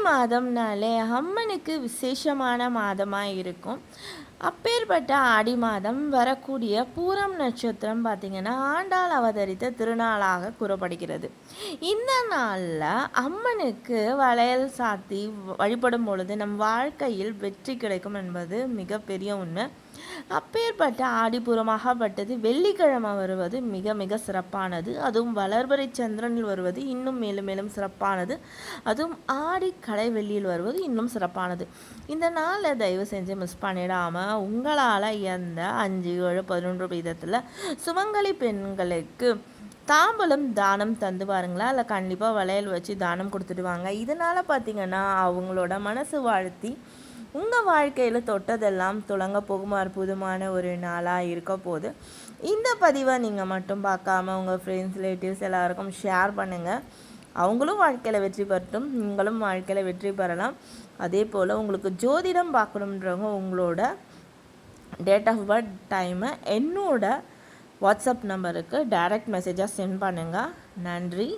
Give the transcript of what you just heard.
மாதம்னாலே அம்மனுக்கு விசேஷமான மாதமாக இருக்கும். அப்பேற்பட்ட ஆடி மாதம் வரக்கூடிய பூரம் நட்சத்திரம் பார்த்திங்கன்னா ஆண்டாள் அவதரித்த திருநாளாக கூறப்படுகிறது. இந்த நாளில் அம்மனுக்கு வளையல் சாத்தி வழிபடும் பொழுது நம் வாழ்க்கையில் வெற்றி கிடைக்கும் என்பது மிகப்பெரிய உண்மை. அப்பேற்பட்ட ஆடிப்புறமாகப்பட்டது வெள்ளிக்கிழமை வருவது மிக மிக சிறப்பானது. அதுவும் வளர்பிறை சந்திரனில் வருவது இன்னும் மேலும் மேலும் சிறப்பானது. அதுவும் ஆடி கடை வெள்ளியில் வருவது இன்னும் சிறப்பானது. இந்த நாளில் தயவு செஞ்சு மிஸ் பண்ணிடாமல் உங்களால் எந்த 5, 7, 11 விதத்தில் சுமங்கலி பெண்களுக்கு தாம்பலம் தானம் தந்து பாருங்களா, இல்லை கண்டிப்பாக வளையல் வச்சு தானம் கொடுத்துட்டு வாங்க. இதனால் பார்த்திங்கன்னா அவங்களோட மனசு வாழ்த்தி உங்கள் வாழ்க்கையில் தொட்டதெல்லாம் துளங்க போகும் அற்புதமான ஒரு நாளாக இருக்க போது. இந்த பதிவை நீங்கள் மட்டும் பார்க்காம உங்கள் ஃப்ரெண்ட்ஸ் ரிலேட்டிவ்ஸ் எல்லாருக்கும் ஷேர் பண்ணுங்கள். அவங்களும் வாழ்க்கையில் வெற்றி பெறட்டும், நீங்களும் வாழ்க்கையில் வெற்றி பெறலாம். அதே போல் உங்களுக்கு ஜோதிடம் பார்க்கணுன்றவங்க உங்களோட டேட் ஆஃப் பர்த் டைமை என்னோட வாட்ஸ்அப் நம்பருக்கு டைரக்ட் மெசேஜாக சென்ட் பண்ணுங்கள். நன்றி.